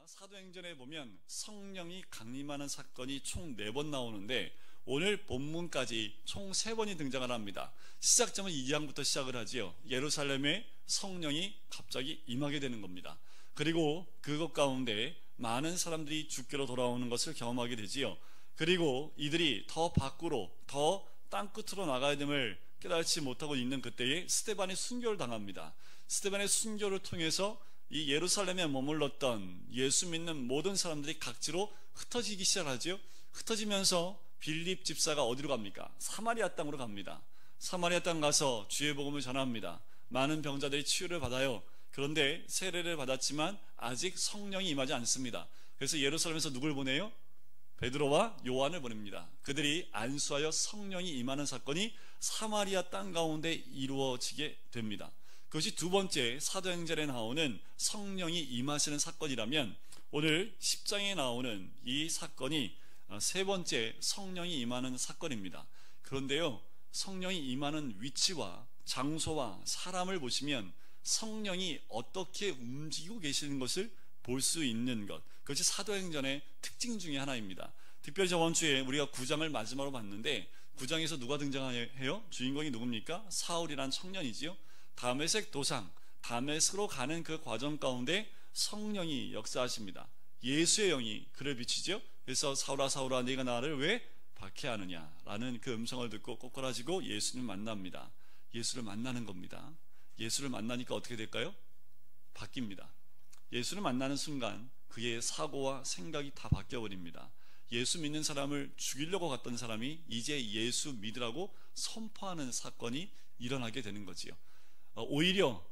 사도행전에 보면 성령이 강림하는 사건이 총 4번 나오는데 오늘 본문까지 총 3번이 등장을 합니다. 시작점은 2장부터 시작을 하지요. 예루살렘에 성령이 갑자기 임하게 되는 겁니다. 그리고 그것 가운데 많은 사람들이 주께로 돌아오는 것을 경험하게 되지요. 그리고 이들이 더 밖으로, 더 땅끝으로 나가야 됨을 깨닫지 못하고 있는 그때에 스데반이 순교를 당합니다. 스데반의 순교를 통해서 이 예루살렘에 머물렀던 예수 믿는 모든 사람들이 각지로 흩어지기 시작하죠. 흩어지면서 빌립 집사가 어디로 갑니까? 사마리아 땅으로 갑니다. 사마리아 땅 가서 주의 복음을 전합니다. 많은 병자들이 치유를 받아요. 그런데 세례를 받았지만 아직 성령이 임하지 않습니다. 그래서 예루살렘에서 누굴 보내요? 베드로와 요한을 보냅니다. 그들이 안수하여 성령이 임하는 사건이 사마리아 땅 가운데 이루어지게 됩니다. 그것이 두 번째 사도행전에 나오는 성령이 임하시는 사건이라면, 오늘 10장에 나오는 이 사건이 세 번째 성령이 임하는 사건입니다. 그런데요, 성령이 임하는 위치와 장소와 사람을 보시면 성령이 어떻게 움직이고 계시는 것을 볼 수 있는 것, 그것이 사도행전의 특징 중에 하나입니다. 특별히 저번 주에 우리가 9장을 마지막으로 봤는데 9장에서 누가 등장해요? 주인공이 누굽니까? 사울이란 청년이지요. 다메섹 도상, 다메섹으로 가는 그 과정 가운데 성령이 역사하십니다. 예수의 영이 그를 비추죠. 그래서 사울아 사울아 네가 나를 왜 박해하느냐 라는 그 음성을 듣고 꼬꾸라지고 예수를 만납니다. 예수를 만나는 겁니다. 예수를 만나니까 어떻게 될까요? 바뀝니다. 예수를 만나는 순간 그의 사고와 생각이 다 바뀌어버립니다. 예수 믿는 사람을 죽이려고 갔던 사람이 이제 예수 믿으라고 선포하는 사건이 일어나게 되는 거지요. 오히려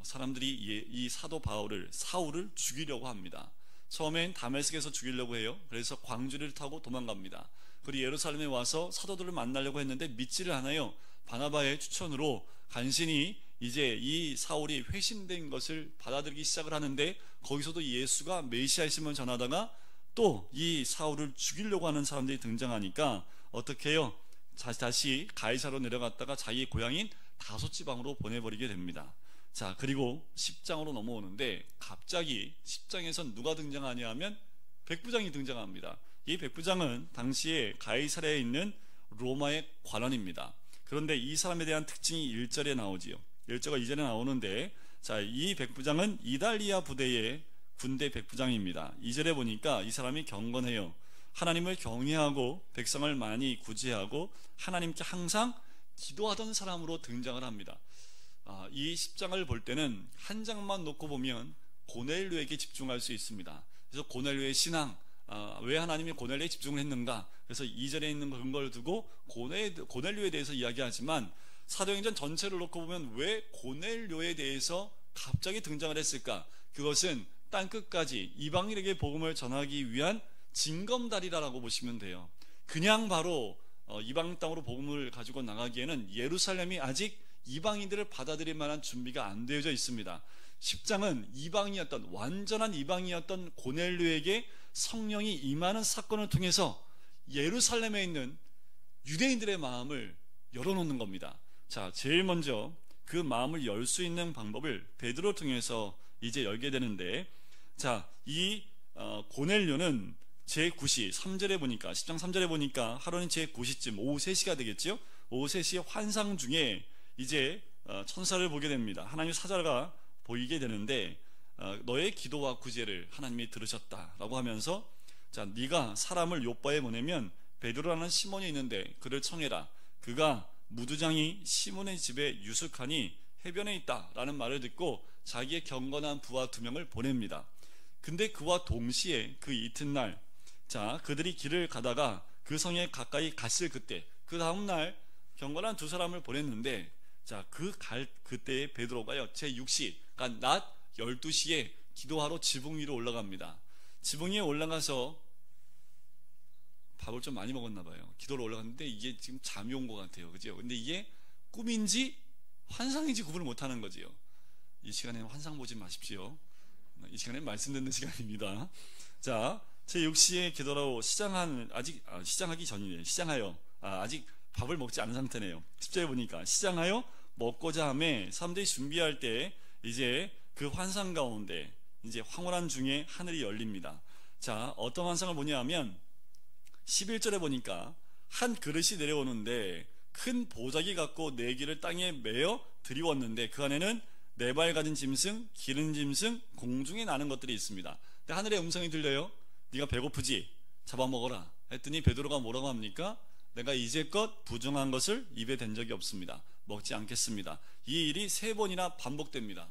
사람들이 이 사도 바울을, 사울을 죽이려고 합니다. 처음엔 다메섹에서 죽이려고 해요. 그래서 광주리를 타고 도망갑니다. 그리고 예루살렘에 와서 사도들을 만나려고 했는데 믿지를 않아요. 바나바의 추천으로 간신히 이제 이 사울이 회심된 것을 받아들이기 시작을 하는데, 거기서도 예수가 메시아이심을 전하다가 또 이 사울을 죽이려고 하는 사람들이 등장하니까 어떻게 해요? 다시 가이사로 내려갔다가 자기의 고향인 다소 지방으로 보내버리게 됩니다. 자, 그리고 10장으로 넘어오는데 갑자기 10장에선 누가 등장하냐 하면 백부장이 등장합니다. 이 백부장은 당시에 가이사랴에 있는 로마의 관원입니다. 그런데 이 사람에 대한 특징이 1절에 나오지요. 1절과 2절에 나오는데, 자, 이 백부장은 이달리아 부대의 군대 백부장입니다. 2절에 보니까 이 사람이 경건해요. 하나님을 경외하고 백성을 많이 구제하고 하나님께 항상 기도하던 사람으로 등장을 합니다. 이 10장을 볼 때는 한 장만 놓고 보면 고넬료에게 집중할 수 있습니다. 그래서 고넬료의 신앙, 왜 하나님이 고넬료에 집중을 했는가, 그래서 2절에 있는 근거를 두고 고넬료에 대해서 이야기하지만, 사도행전 전체를 놓고 보면 왜 고넬료에 대해서 갑자기 등장을 했을까? 그것은 땅끝까지 이방인에게 복음을 전하기 위한 징검다리라고 보시면 돼요. 그냥 바로 이방 땅으로 복음을 가지고 나가기에는 예루살렘이 아직 이방인들을 받아들일 만한 준비가 안 되어져 있습니다. 10장은 이방이었던, 완전한 이방이었던 고넬료에게 성령이 임하는 사건을 통해서 예루살렘에 있는 유대인들의 마음을 열어놓는 겁니다. 자, 제일 먼저 그 마음을 열 수 있는 방법을 베드로 통해서 이제 열게 되는데, 자, 이 고넬료는 제9시 3절에 보니까, 10장 3절에 보니까 하루는 제9시쯤 오후 3시가 되겠죠. 오후 3시에 환상 중에 이제 천사를 보게 됩니다. 하나님의 사자가 보이게 되는데, 너의 기도와 구제를 하나님이 들으셨다라고 하면서, 자, 네가 사람을 요바에 보내면 베드로라는 시몬이 있는데 그를 청해라. 그가 무두장이 시몬의 집에 유숙하니 해변에 있다라는 말을 듣고 자기의 경건한 부하 2명을 보냅니다. 근데 그와 동시에 그 이튿날, 자, 그들이 길을 가다가 그 성에 가까이 갔을 그때, 그 다음날 경건한 2사람을 보냈는데, 자, 그때에 베드로가요, 제6시, 그러니까 낮 12시에 기도하러 지붕 위로 올라갑니다. 지붕 위에 올라가서 밥을 좀 많이 먹었나 봐요. 기도로 올라갔는데 이게 지금 잠이 온 것 같아요. 그죠? 근데 이게 꿈인지 환상인지 구분을 못하는 거지요. 이 시간에는 환상 보지 마십시오. 이 시간에는 말씀 듣는 시간입니다. 자, 제6시에 기도로 시장하기 전이네요. 시장하여, 아직 밥을 먹지 않은 상태네요. 10절에 보니까 시장하여 먹고자 하며 사람들이 준비할 때 이제 그 환상 가운데 이제 황홀한 중에 하늘이 열립니다. 자, 어떤 환상을 보냐 하면 11절에 보니까 한 그릇이 내려오는데 큰 보자기 같고 네 개를 땅에 메어 들이웠는데 그 안에는 네 발 가진 짐승, 기른 짐승, 공중에 나는 것들이 있습니다. 근데 하늘의 음성이 들려요. 네가 배고프지? 잡아먹어라 했더니 베드로가 뭐라고 합니까? 내가 이제껏 부정한 것을 입에 댄 적이 없습니다. 먹지 않겠습니다. 이 일이 3번이나 반복됩니다.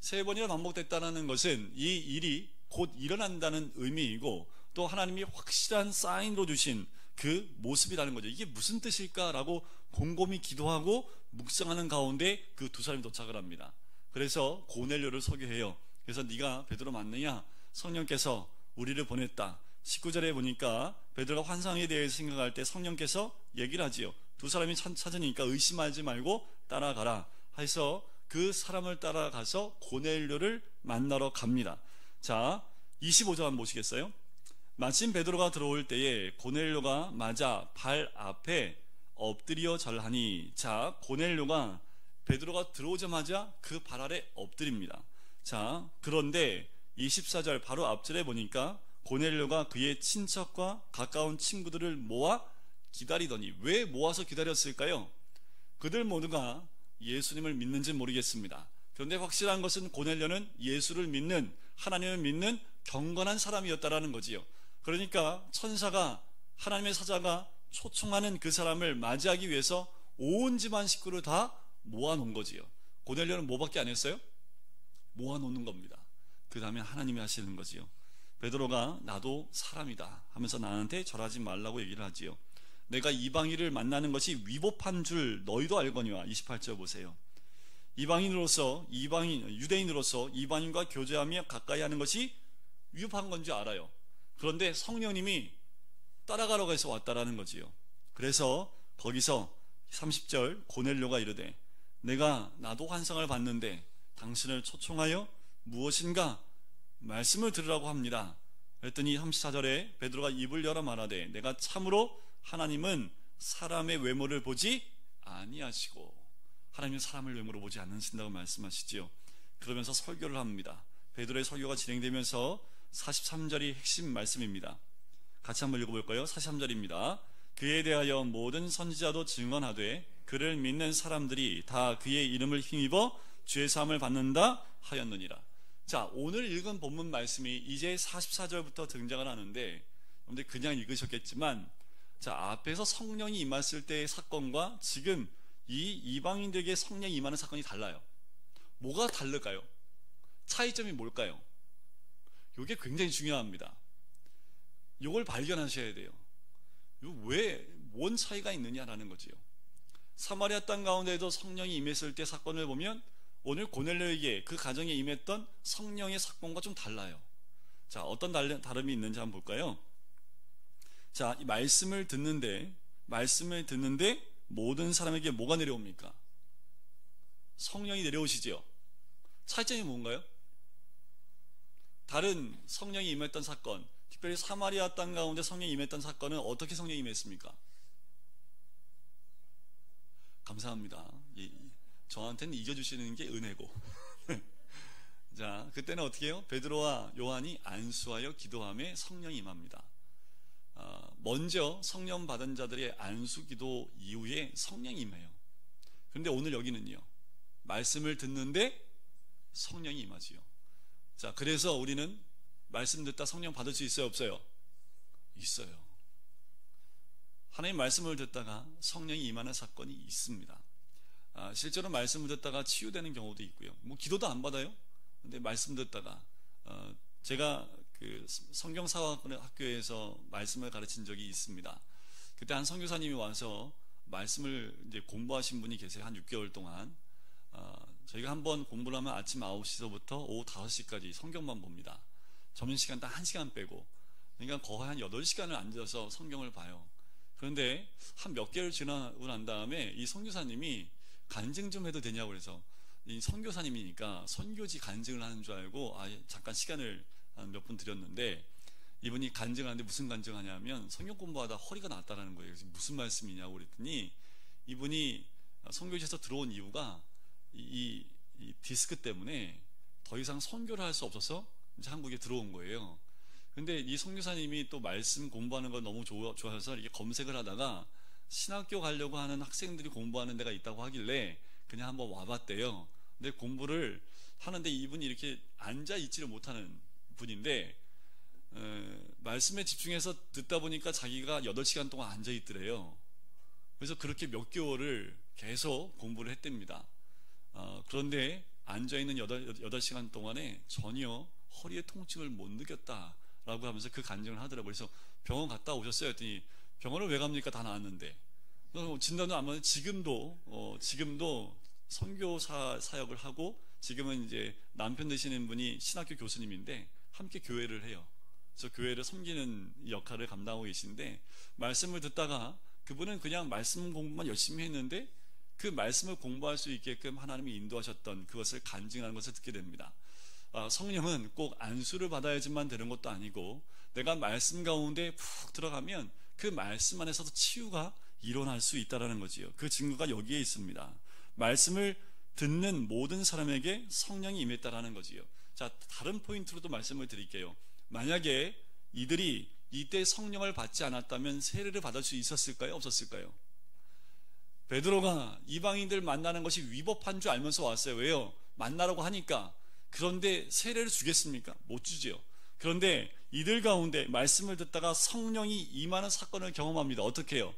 3번이나 반복됐다는 것은 이 일이 곧 일어난다는 의미이고 또 하나님이 확실한 사인으로 주신 그 모습이라는 거죠. 이게 무슨 뜻일까라고 곰곰이 기도하고 묵상하는 가운데 그 두 사람이 도착을 합니다. 그래서 고넬료를 소개해요. 그래서 네가 베드로 맞느냐? 성령께서 우리를 보냈다. 19절에 보니까 베드로가 환상에 대해서 생각할 때 성령께서 얘기를 하지요. 두 사람이 찾으니까 의심하지 말고 따라가라 해서 그 사람을 따라가서 고넬료를 만나러 갑니다. 자, 25절 한번 보시겠어요? 마침 베드로가 들어올 때에 고넬료가 맞아 발 앞에 엎드려 절하니. 자, 고넬료가 베드로가 들어오자마자 그 발 아래 엎드립니다. 자, 그런데 24절 바로 앞절에 보니까 고넬료가 그의 친척과 가까운 친구들을 모아 기다리더니. 왜 모아서 기다렸을까요? 그들 모두가 예수님을 믿는지 모르겠습니다. 그런데 확실한 것은 고넬료는 예수를 믿는, 하나님을 믿는 경건한 사람이었다라는 거지요. 그러니까 천사가, 하나님의 사자가 초청하는 그 사람을 맞이하기 위해서 온 집안 식구를 다 모아놓은 거지요. 고넬료는 뭐밖에 안 했어요? 모아놓는 겁니다. 그 다음에 하나님이 하시는 거지요. 베드로가 나도 사람이다 하면서 나한테 절하지 말라고 얘기를 하지요. 내가 이방인을 만나는 것이 위법한 줄 너희도 알거니와. 28절 보세요. 유대인으로서 이방인과 교제하며 가까이 하는 것이 위법한 건 줄 알아요. 그런데 성령님이 따라가라고 해서 왔다라는 거지요. 그래서 거기서 30절 고넬료가 이르되 내가 나도 환상을 봤는데 당신을 초청하여 무엇인가 말씀을 들으라고 합니다. 그랬더니 34절에 베드로가 입을 열어 말하되 내가 참으로 하나님은 사람의 외모를 보지 아니하시고. 하나님은 사람을 외모로 보지 않으신다고 말씀하시지요. 그러면서 설교를 합니다. 베드로의 설교가 진행되면서 43절이 핵심 말씀입니다. 같이 한번 읽어볼까요? 43절입니다. 그에 대하여 모든 선지자도 증언하되 그를 믿는 사람들이 다 그의 이름을 힘입어 죄 사함을 받는다 하였느니라. 자, 오늘 읽은 본문 말씀이 이제 44절부터 등장을 하는데, 여러분들 그냥 읽으셨겠지만, 자, 앞에서 성령이 임했을 때의 사건과 지금 이 이방인들에게 성령이 임하는 사건이 달라요. 뭐가 다를까요? 차이점이 뭘까요? 이게 굉장히 중요합니다. 이걸 발견하셔야 돼요. 왜, 뭔 차이가 있느냐라는 거지요. 사마리아 땅 가운데에도 성령이 임했을 때 사건을 보면 오늘 고넬료에게 그 가정에 임했던 성령의 사건과 좀 달라요. 자, 어떤 다름이 있는지 한번 볼까요? 자, 이 말씀을 듣는데 모든 사람에게 뭐가 내려옵니까? 성령이 내려오시지요. 차이점이 뭔가요? 다른 성령이 임했던 사건, 특별히 사마리아 땅 가운데 성령이 임했던 사건은 어떻게 성령이 임했습니까? 감사합니다. 저한테는 잊어주시는 게 은혜고. 자, 그때는 어떻게 해요? 베드로와 요한이 안수하여 기도함에 성령이 임합니다. 먼저 성령 받은 자들의 안수 기도 이후에 성령이 임해요. 그런데 오늘 여기는요, 말씀을 듣는데 성령이 임하지요. 자, 그래서 우리는 말씀 듣다 성령 받을 수 있어요, 없어요? 있어요. 하나님 말씀을 듣다가 성령이 임하는 사건이 있습니다. 실제로 말씀을 듣다가 치유되는 경우도 있고요. 뭐 기도도 안 받아요. 근데 말씀 듣다가 제가 그 성경사학교에서 말씀을 가르친 적이 있습니다. 그때 한 선교사님이 와서 말씀을 이제 공부하신 분이 계세요. 한 6개월 동안. 저희가 한번 공부를 하면 아침 9시서부터 오후 5시까지 성경만 봅니다. 점심시간 딱 1시간 빼고. 그러니까 거의 한 8시간을 앉아서 성경을 봐요. 그런데 한 몇 개월 지나고 난 다음에 이 선교사님이 간증 좀 해도 되냐고 그래서, 이 선교사님이니까 선교지 간증을 하는 줄 알고 잠깐 시간을 몇 분 드렸는데, 이분이 간증하는데 무슨 간증하냐면 성경 공부하다 허리가 나왔다라는 거예요. 그래서 무슨 말씀이냐고 그랬더니, 이분이 선교지에서 들어온 이유가 이 디스크 때문에 더 이상 선교를 할 수 없어서 이제 한국에 들어온 거예요. 근데 이 선교사님이 또 말씀 공부하는 걸 너무 좋아해서 이렇게 검색을 하다가 신학교 가려고 하는 학생들이 공부하는 데가 있다고 하길래 그냥 한번 와봤대요. 근데 공부를 하는데 이분이 이렇게 앉아 있지를 못하는 분인데 말씀에 집중해서 듣다 보니까 자기가 8시간 동안 앉아 있더래요. 그래서 그렇게 몇 개월을 계속 공부를 했답니다. 그런데 앉아있는 8시간 동안에 전혀 허리의 통증을 못 느꼈다라고 하면서 그 간증을 하더라고요. 그래서 병원 갔다 오셨어요? 했더니 병원을 왜 갑니까? 다 나았는데. 진단도 안 받는 지금도 선교사 사역을 하고 지금은 이제 남편 되시는 분이 신학교 교수님인데 함께 교회를 해요. 그래서 교회를 섬기는 역할을 감당하고 계신데 말씀을 듣다가 그분은 그냥 말씀 공부만 열심히 했는데 그 말씀을 공부할 수 있게끔 하나님이 인도하셨던 그것을 간증하는 것을 듣게 됩니다. 성령은 꼭 안수를 받아야지만 되는 것도 아니고 내가 말씀 가운데 푹 들어가면 그 말씀 안에서도 치유가 일어날 수 있다는 거지요. 그 증거가 여기에 있습니다. 말씀을 듣는 모든 사람에게 성령이 임했다라는 거지요. 자, 다른 포인트로도 말씀을 드릴게요. 만약에 이들이 이때 성령을 받지 않았다면 세례를 받을 수 있었을까요? 없었을까요? 베드로가 이방인들 만나는 것이 위법한 줄 알면서 왔어요. 왜요? 만나라고 하니까. 그런데 세례를 주겠습니까? 못 주지요. 그런데 이들 가운데 말씀을 듣다가 성령이 임하는 사건을 경험합니다. 어떻게 해요?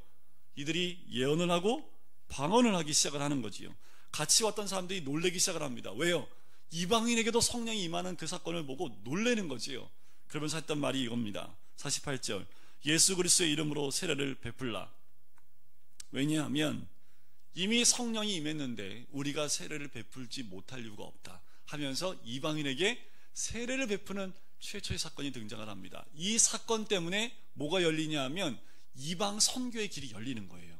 이들이 예언을 하고 방언을 하기 시작을 하는 거지요. 같이 왔던 사람들이 놀래기 시작을 합니다. 왜요? 이방인에게도 성령이 임하는 그 사건을 보고 놀래는 거지요. 그러면서 했던 말이 이겁니다. 48절 예수 그리스도의 이름으로 세례를 베풀라. 왜냐하면 이미 성령이 임했는데 우리가 세례를 베풀지 못할 이유가 없다 하면서 이방인에게 세례를 베푸는 최초의 사건이 등장을 합니다. 이 사건 때문에 뭐가 열리냐 하면 이방 선교의 길이 열리는 거예요.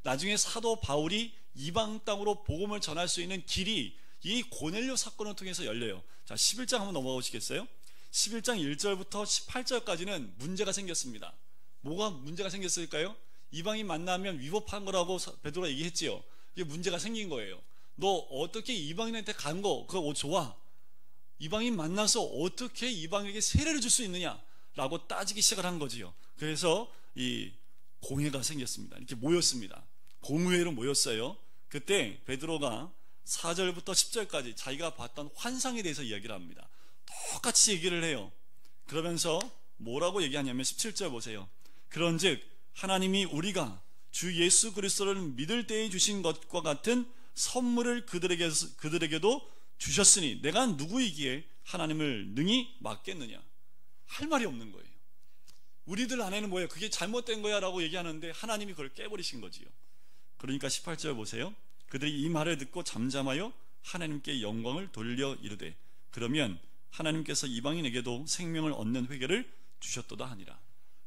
나중에 사도 바울이 이방 땅으로 복음을 전할 수 있는 길이 이 고넬료 사건을 통해서 열려요. 자, 11장 한번 넘어가 보시겠어요? 11장 1절부터 18절까지는 문제가 생겼습니다. 뭐가 문제가 생겼을까요? 이방인 만나면 위법한 거라고 베드로가 얘기했지요. 이게 문제가 생긴 거예요. 너 어떻게 이방인한테 간 거 그거 좋아? 이방인 만나서 어떻게 이방인에게 세례를 줄 수 있느냐? 라고 따지기 시작을 한 거지요. 그래서 이 공회가 생겼습니다. 이렇게 모였습니다. 공회로 모였어요. 그때 베드로가 4절부터 10절까지 자기가 봤던 환상에 대해서 이야기를 합니다. 똑같이 얘기를 해요. 그러면서 뭐라고 얘기하냐면 17절 보세요. 그런즉 하나님이 우리가 주 예수 그리스도를 믿을 때에 주신 것과 같은 선물을 그들에게도 주셨으니 내가 누구이기에 하나님을 능히 막겠느냐? 할 말이 없는 거예요. 우리들 안에는 뭐예요? 그게 잘못된 거야 라고 얘기하는데 하나님이 그걸 깨버리신 거지요. 그러니까 18절 보세요. 그들이 이 말을 듣고 잠잠하여 하나님께 영광을 돌려 이르되 그러면 하나님께서 이방인에게도 생명을 얻는 회개를 주셨도다 하니라.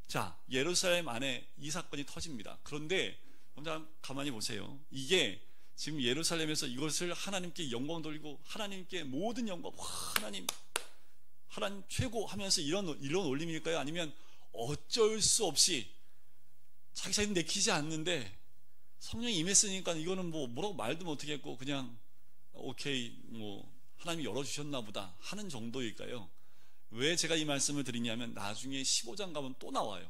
자, 예루살렘 안에 이 사건이 터집니다. 그런데 먼저 가만히 보세요. 이게 지금 예루살렘에서 이것을 하나님께 영광 돌리고 하나님께 모든 영광, 하나님 최고 하면서 이런 올림일까요? 아니면 어쩔 수 없이 자기 자신 내키지 않는데 성령이 임했으니까 이거는 뭐라고 말도 못하게 했고 그냥 오케이 하나님이 열어주셨나 보다 하는 정도일까요? 왜 제가 이 말씀을 드리냐면 나중에 15장 가면 또 나와요.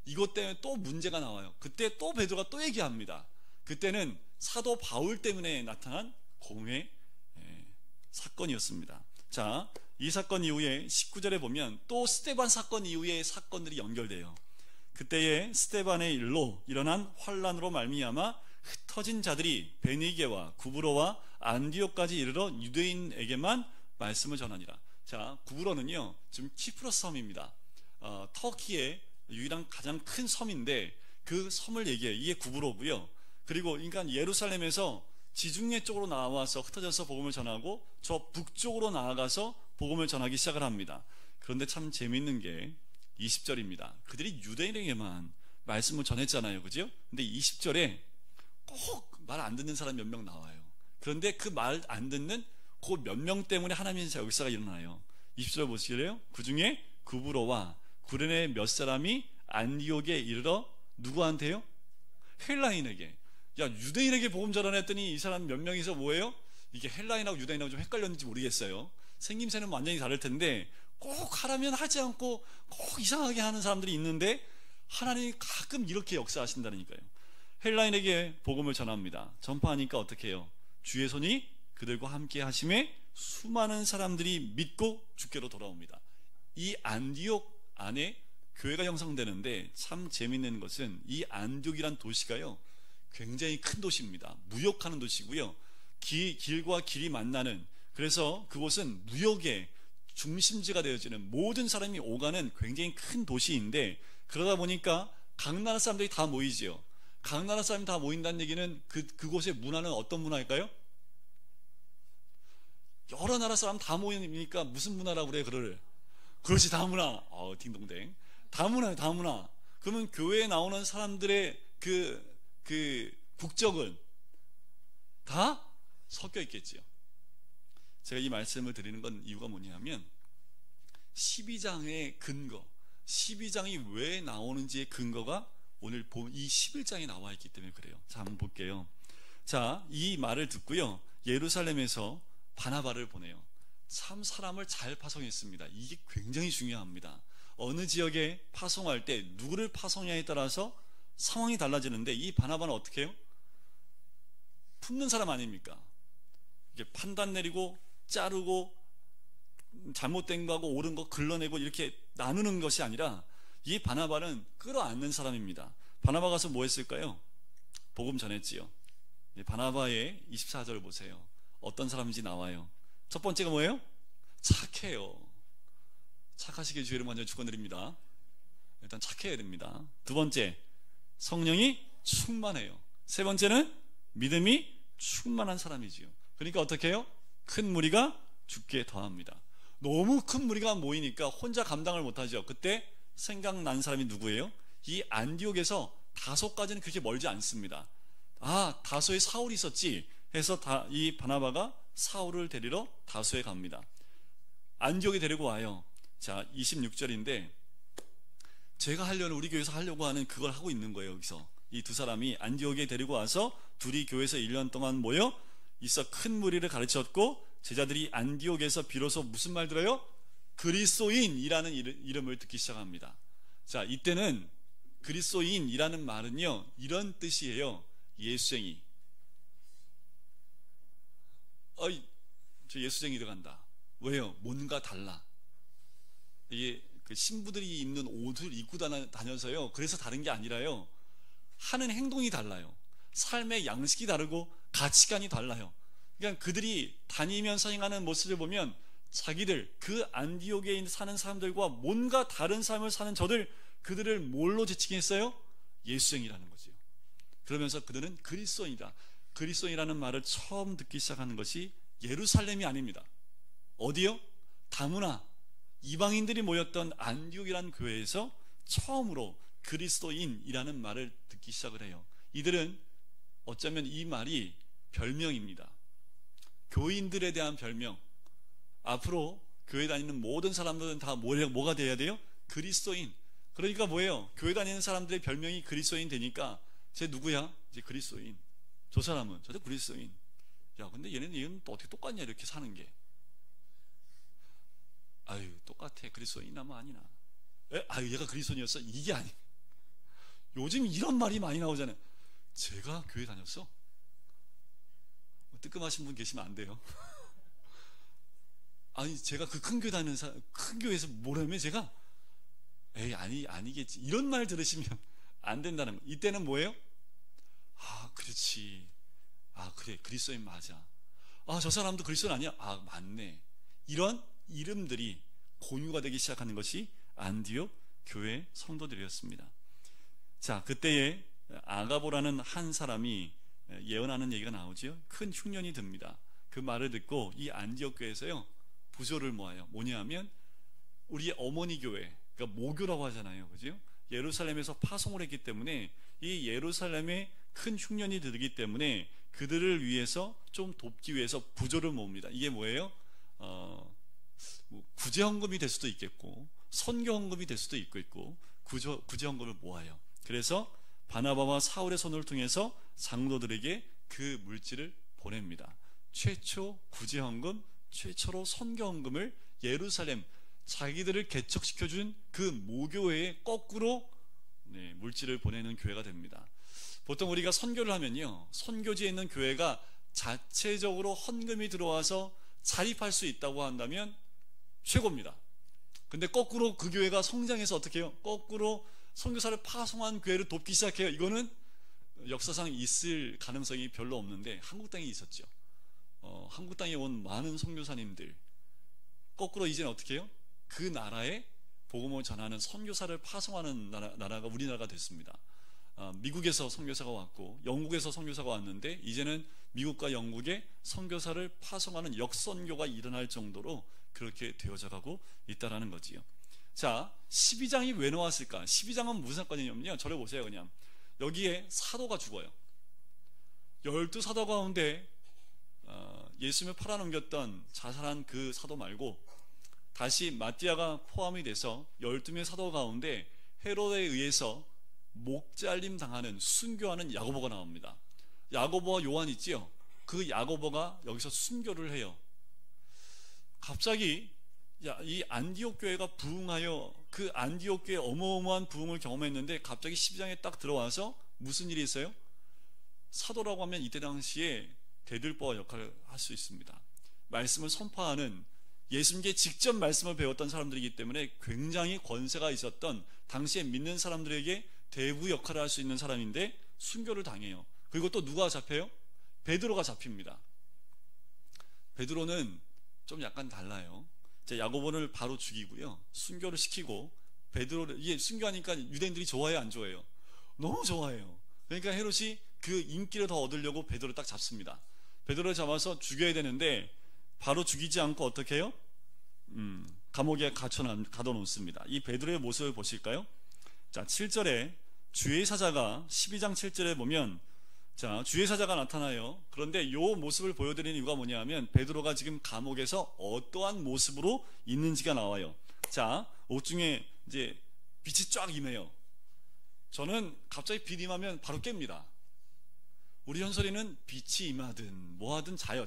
이것 때문에 또 문제가 나와요. 그때 또 베드로가 또 얘기합니다. 그때는 사도 바울 때문에 나타난 공회 사건이었습니다. 자, 이 사건 이후에 19절에 보면 또 스데반 사건 이후에 사건들이 연결돼요. 그때의 스데반의 일로 일어난 환란으로 말미암아 흩어진 자들이 베니게와 구브로와 안디옥까지 이르러 유대인에게만 말씀을 전하니라. 자, 구브로는요 지금 키프로스 섬입니다. 터키의 유일한 가장 큰 섬인데 그 섬을 얘기해요. 이게 구브로고요. 그리고 그러니까 예루살렘에서 지중해 쪽으로 나와서 흩어져서 복음을 전하고 저 북쪽으로 나아가서 복음을 전하기 시작을 합니다. 그런데 참 재밌는 게 20절입니다. 그들이 유대인에게만 말씀을 전했잖아요. 그죠? 근데 20절에 꼭 말 안 듣는 사람 몇 명 나와요. 그런데 그 말 안 듣는 그 몇 명 때문에 하나님의 역사가 일어나요. 20절 보시래요. 그 중에 구브로와 구레네 몇 사람이 안디옥에 이르러 누구한테요? 헬라인에게. 야, 유대인에게 복음 전환했더니 이 사람 몇 명이서 뭐예요? 이게 헬라인하고 유대인하고 좀 헷갈렸는지 모르겠어요. 생김새는 완전히 다를 텐데 꼭 하라면 하지 않고 꼭 이상하게 하는 사람들이 있는데 하나님이 가끔 이렇게 역사하신다니까요. 헬라인에게 복음을 전합니다. 전파하니까 어떻게 해요? 주의 손이 그들과 함께 하심에 수많은 사람들이 믿고 주께로 돌아옵니다. 이 안디옥 안에 교회가 형성되는데 참 재밌는 것은 이 안디옥이란 도시가요, 굉장히 큰 도시입니다. 무역하는 도시고요, 길과 길이 만나는, 그래서 그곳은 무역의 중심지가 되어지는, 모든 사람이 오가는 굉장히 큰 도시인데, 그러다 보니까 각 나라 사람들이 다 모이지요. 각 나라 사람이 다 모인다는 얘기는 그곳의 문화는 어떤 문화일까요? 여러 나라 사람 다 모이니까 무슨 문화라고 그래? 그렇지, 다문화. 딩동댕. 다문화예요, 다문화. 그러면 교회에 나오는 사람들의 그 국적은 다 섞여 있겠지요. 제가 이 말씀을 드리는 건 이유가 뭐냐면 12장의 근거, 12장이 왜 나오는지의 근거가 오늘 이 11장에 나와 있기 때문에 그래요. 자, 한번 볼게요. 자, 이 말을 듣고요, 예루살렘에서 바나바를 보내요. 참 사람을 잘 파송했습니다. 이게 굉장히 중요합니다. 어느 지역에 파송할 때 누구를 파송냐에 따라서 상황이 달라지는데, 이 바나바는 어떻게 해요? 품는 사람 아닙니까? 이게 판단 내리고 자르고 잘못된 거하고 옳은 거 걸러내고 이렇게 나누는 것이 아니라, 이 바나바는 끌어안는 사람입니다. 바나바 가서 뭐 했을까요? 복음 전했지요. 바나바의 24절을 보세요. 어떤 사람인지 나와요. 첫 번째가 뭐예요? 착해요. 착하시길 주의를 먼저 축원드립니다. 일단 착해야 됩니다. 두 번째, 성령이 충만해요. 세 번째는 믿음이 충만한 사람이지요. 그러니까 어떻게 해요? 큰 무리가 죽게 더합니다. 너무 큰 무리가 모이니까 혼자 감당을 못하죠. 그때 생각난 사람이 누구예요? 이 안디옥에서 다소까지는 그렇게 멀지 않습니다. 다소에 사울이 있었지 해서 이 바나바가 사울을 데리러 다소에 갑니다. 안디옥에 데리고 와요. 자, 26절인데 제가 하려는, 우리 교회에서 하려고 하는 그걸 하고 있는 거예요. 여기서 이 두 사람이 안디옥에 데리고 와서 둘이 교회에서 1년 동안 모여 있어 큰 무리를 가르쳤고, 제자들이 안디옥에서 비로소 무슨 말 들어요? 그리스도인이라는 이름을 듣기 시작합니다. 자, 이때는 그리스도인이라는 말은요, 이런 뜻이에요. 예수쟁이. 저 예수쟁이 들어간다. 왜요? 뭔가 달라. 이게 그 신부들이 입는 옷을 입고 다녀서요, 그래서 다른 게 아니라요, 하는 행동이 달라요. 삶의 양식이 다르고 가치관이 달라요. 그러니까 그들이 다니면서 행하는 모습을 보면 자기들, 그 안디옥에 사는 사람들과 뭔가 다른 삶을 사는 그들을 뭘로 지칭 했어요? 예수쟁이라는 거죠. 그러면서 그들은 그리스도인이다. 그리스도인이라는 말을 처음 듣기 시작하는 것이 예루살렘이 아닙니다. 어디요? 다문화, 이방인들이 모였던 안디옥이라는 교회에서 처음으로 그리스도인이라는 말을 듣기 시작을 해요. 이들은 어쩌면 이 말이 별명입니다. 교인들에 대한 별명. 앞으로 교회 다니는 모든 사람들은 다 뭐가 돼야 돼요? 그리스도인. 그러니까 뭐예요? 교회 다니는 사람들의 별명이 그리스도인 되니까, 쟤 누구야? 이제 그리스도인. 저 사람은 저도 그리스도인. 야, 근데 얘는 또 어떻게 똑같냐, 이렇게 사는 게. 똑같아. 그리스도인이나 뭐 아니나. 얘가 그리스도인이었어? 이게 아니. 요즘 이런 말이 많이 나오잖아요. 제가 교회 다녔어? 뜨끔하신 분 계시면 안 돼요. 제가 그 큰 교회 다니는 큰 교회에서 뭐라며 제가? 아니겠지. 이런 말 들으시면 안 된다는 거. 이때는 뭐예요? 그렇지. 그래, 그리스도인 맞아. 저 사람도 그리스도인 아니야? 맞네. 이런 이름들이 공유가 되기 시작하는 것이 안디옥 교회 성도들이었습니다. 자, 그때에 아가보라는 한 사람이 예언하는 얘기가 나오죠. 큰 흉년이 듭니다. 그 말을 듣고 이 안디옥 교회에서요, 부조를 모아요. 뭐냐 하면 우리의 어머니 교회, 그러니까 모교라고 하잖아요. 그죠? 예루살렘에서 파송을 했기 때문에 이 예루살렘에 큰 흉년이 들기 때문에 그들을 위해서 좀 돕기 위해서 부조를 모읍니다. 이게 뭐예요? 구제헌금이 될 수도 있겠고, 선교헌금이 될 수도 있고, 구제헌금을 모아요. 그래서 바나바와 사울의 손을 통해서 장로들에게 그 물질을 보냅니다. 최초 구제헌금, 최초로 선교헌금을 예루살렘, 자기들을 개척시켜준 그 모교회에 거꾸로 물질을 보내는 교회가 됩니다. 보통 우리가 선교를 하면요, 선교지에 있는 교회가 자체적으로 헌금이 들어와서 자립할 수 있다고 한다면 최고입니다. 근데 거꾸로 그 교회가 성장해서 어떻게 해요? 거꾸로 선교사를 파송한 교회를 돕기 시작해요. 이거는 역사상 있을 가능성이 별로 없는데 한국 땅에 있었죠. 한국 땅에 온 많은 선교사님들, 거꾸로 이제는 어떻게 해요? 그 나라에 복음을 전하는 선교사를 파송하는 나라가 우리나라가 됐습니다. 미국에서 선교사가 왔고 영국에서 선교사가 왔는데 이제는 미국과 영국에 선교사를 파송하는 역선교가 일어날 정도로 그렇게 되어져 가고 있다라는 거지요. 자, 12장이 왜 나왔을까? 12장은 무슨 사건이냐면요, 저를 보세요. 그냥 여기에 사도가 죽어요. 12사도 가운데 예수님을 팔아넘겼던 자살한 그 사도 말고 다시 마띠아가 포함이 돼서 12명의 사도 가운데 헤롯에 의해서 목잘림 당하는, 순교하는 야고보가 나옵니다. 야고보와 요한 있지요? 그 야고보가 여기서 순교를 해요. 갑자기 이 안디옥 교회가 부흥하여 그 안디옥 교회 어마어마한 부흥을 경험했는데 갑자기 12장에 딱 들어와서 무슨 일이 있어요? 사도라고 하면 이때 당시에 대들보와 역할을 할 수 있습니다. 말씀을 선포하는, 예수님께 직접 말씀을 배웠던 사람들이기 때문에 굉장히 권세가 있었던, 당시에 믿는 사람들에게 대부 역할을 할 수 있는 사람인데 순교를 당해요. 그리고 또 누가 잡혀요? 베드로가 잡힙니다. 베드로는 좀 약간 달라요. 야고보를 바로 죽이고요, 순교를 시키고, 베드로를, 이게 순교하니까 유대인들이 좋아해요, 안 좋아해요? 너무 좋아해요. 그러니까 헤롯이 그 인기를 더 얻으려고 베드로를 딱 잡습니다. 베드로를 잡아서 죽여야 되는데 바로 죽이지 않고 어떻게 해요? 감옥에 가둬놓습니다. 이 베드로의 모습을 보실까요? 자, 7절에 주의 사자가, 12장 7절에 보면, 자, 주의 사자가 나타나요. 그런데 이 모습을 보여드리는 이유가 뭐냐 하면 베드로가 지금 감옥에서 어떠한 모습으로 있는지가 나와요. 자, 옷 중에 이제 빛이 쫙 임해요. 저는 갑자기 빛 임하면 바로 깹니다. 우리 현설이는 빛이 임하든 뭐하든 자요.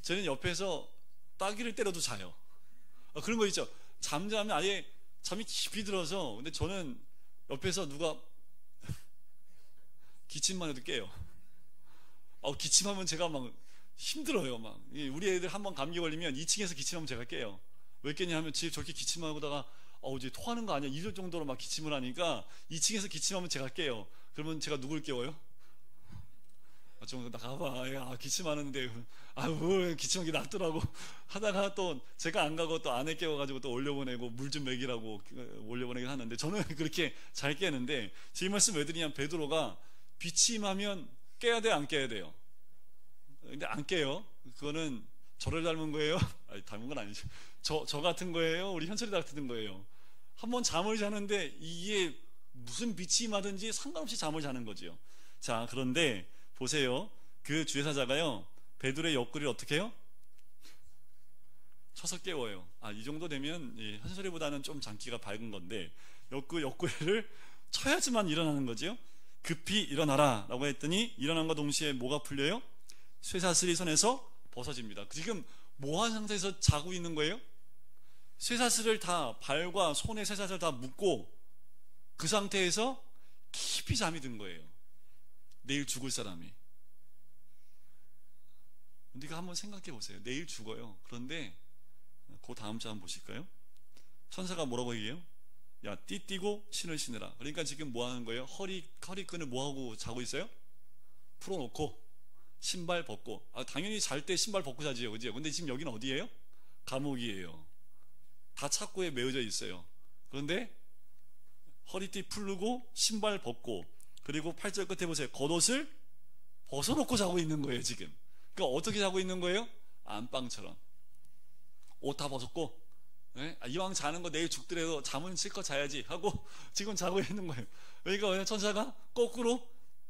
쟤는 옆에서 따귀를 때려도 자요. 그런 거 있죠. 잠자면 아예 잠이 깊이 들어서, 근데 저는 옆에서 누가 기침만 해도 깨요. 기침하면 제가 막 힘들어요. 막 우리 애들 한번 감기 걸리면 2층에서 기침하면 제가 깨요. 왜 깨냐 하면 집에 저렇게 기침하고다가 이제 토하는 거 아니야 이럴 정도로 막 기침을 하니까 2층에서 기침하면 제가 깨요. 그러면 제가 누굴 깨워요? 좀 나가봐, 야, 기침하는데 기침한 게 낫더라고 하다가 또 제가 안 가고 또 아내 깨워가지고 또 올려보내고 물 좀 먹이라고 올려보내긴 하는데, 저는 그렇게 잘 깨는데, 제 말씀 왜 드리냐면 베드로가 빛이 임하면 깨야 돼요, 안 깨야 돼요? 근데 안 깨요. 그거는 저를 닮은 거예요? 아니, 닮은 건 아니죠. 저 같은 거예요? 우리 현철이 같은 거예요? 한번 잠을 자는데 이게 무슨 빛이 임하든지 상관없이 잠을 자는 거지요. 자, 그런데 보세요. 그 주의 사자가요, 베드로의 옆구리를 어떻게 해요? 쳐서 깨워요. 이 정도 되면 현철이보다는 좀 장기가 밝은 건데 옆구리를 쳐야지만 일어나는 거지요. 급히 일어나라 라고 했더니 일어난과 동시에 뭐가 풀려요? 쇠사슬이 손에서 벗어집니다. 지금 뭐한 상태에서 자고 있는 거예요? 쇠사슬을 다, 발과 손에 쇠사슬을 다 묶고 그 상태에서 깊이 잠이 든 거예요. 내일 죽을 사람이. 우리가 한번 생각해 보세요. 내일 죽어요. 그런데 그 다음 장 한번 보실까요? 천사가 뭐라고 얘기해요? 야, 띠띠고 신을 신으라. 그러니까 지금 뭐 하는 거예요? 허리끈을 뭐 하고 자고 있어요? 풀어놓고 신발 벗고. 당연히 잘 때 신발 벗고 자지요, 그죠? 근데 지금 여기는 어디예요? 감옥이에요. 다 착고에 메어져 있어요. 그런데 허리띠 풀르고 신발 벗고, 그리고 8절 끝에 보세요. 겉옷을 벗어놓고 자고 있는 거예요, 지금. 그러니까 어떻게 자고 있는 거예요? 안방처럼. 옷 다 벗었고, 이왕 자는 거 내일 죽더라도 잠은 실컷 자야지 하고 지금 자고 있는 거예요. 그러니까 천사가 거꾸로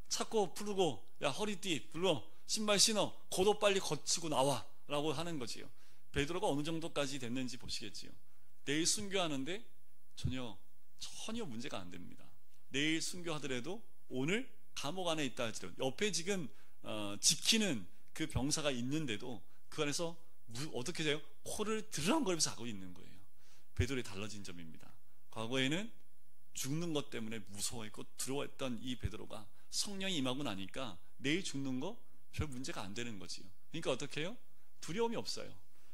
찾고 풀고, 야, 허리띠 불러, 신발 신어, 겉옷 빨리 거치고 나와 라고 하는 거지요. 베드로가 어느 정도까지 됐는지 보시겠지요. 내일 순교하는데 전혀 문제가 안 됩니다. 내일 순교하더라도 오늘 감옥 안에 있다 할지라도 옆에 지금 지키는 그 병사가 있는데도 그 안에서 어떻게 돼요? 코를 드르렁거리면서 하고 있는 거예요. 베드로의 달라진 점입니다. 과거에는 죽는 것 때문에 무서워했고 두려워했던 이 베드로가 성령이 임하고 나니까 내일 죽는 거 별 문제가 안 되는 거지요. 그러니까 어떻게 해요? 두려움이 없어요.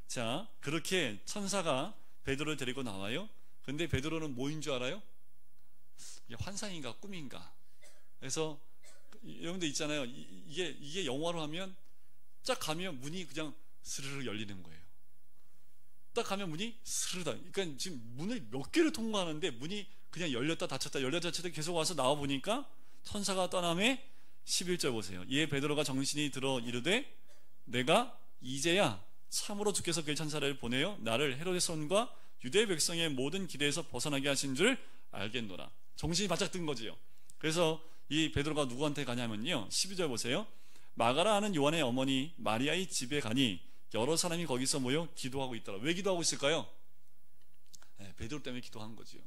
자, 그렇게 천사가 베드로를 데리고 나와요. 근데 베드로는 뭐인 줄 알아요? 이게 환상인가 꿈인가? 그래서 여러분들 있잖아요. 이게 영화로 하면 쫙 가면 문이 그냥 스르르 열리는 거예요. 딱 가면 문이 스르르, 그러니까 지금 문을 몇 개를 통과하는데 문이 그냥 열렸다 닫혔다 열렸다 닫혔다 계속 와서 나와 보니까 천사가 떠남에 11절 보세요. 이에 베드로가 정신이 들어 이르되 내가 이제야 참으로 주께서 그 천사를 보내어 나를 헤로데스 왕과 유대 백성의 모든 기대에서 벗어나게 하신 줄 알겠노라. 정신이 바짝 든 거지요. 그래서 이 베드로가 누구한테 가냐면요, 12절 보세요. 마가라 하는 요한의 어머니 마리아의 집에 가니 여러 사람이 거기서 모여 기도하고 있더라. 왜 기도하고 있을까요? 네, 베드로 때문에 기도한 거지요.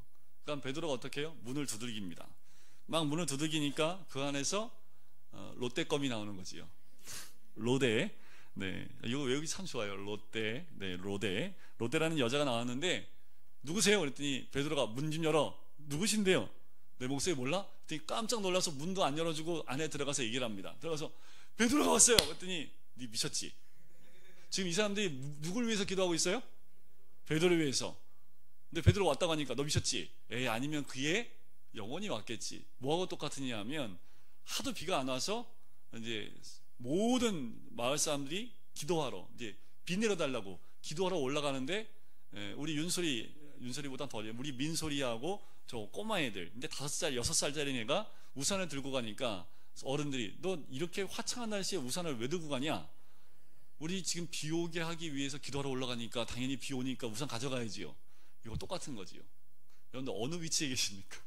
그러니까 베드로가 어떻게 해요? 문을 두들깁니다. 막 문을 두들기니까 그 안에서 롯데껌이 나오는 거지요. 로데. 네, 이거 외우기 참 좋아요. 롯데. 네, 로데라는 여자가 나왔는데 누구세요? 그랬더니 베드로가 문 좀 열어. 누구신데요? 내 목소리 몰라? 그랬더니 깜짝 놀라서 문도 안 열어주고 안에 들어가서 얘기를 합니다. 들어가서 베드로가 왔어요. 그랬더니 네 미쳤지? 지금 이 사람들이 누굴 위해서 기도하고 있어요? 베드로를 위해서. 근데 베드로 왔다고 하니까 너 미쳤지? 에이, 아니면 그의 영혼이 왔겠지. 뭐하고 똑같으냐 하면 하도 비가 안 와서 이제 모든 마을 사람들이 기도하러 이제 비 내려달라고 기도하러 올라가는데, 우리 윤소리보다 더 우리 민소리하고 저 꼬마 애들, 근데 5살, 6살짜리 애가 우산을 들고 가니까 어른들이 너 이렇게 화창한 날씨에 우산을 왜 들고 가냐? 우리 지금 비 오게 하기 위해서 기도하러 올라가니까 당연히 비 오니까 우산 가져가야지요. 이거 똑같은 거지요. 여러분들 어느 위치에 계십니까?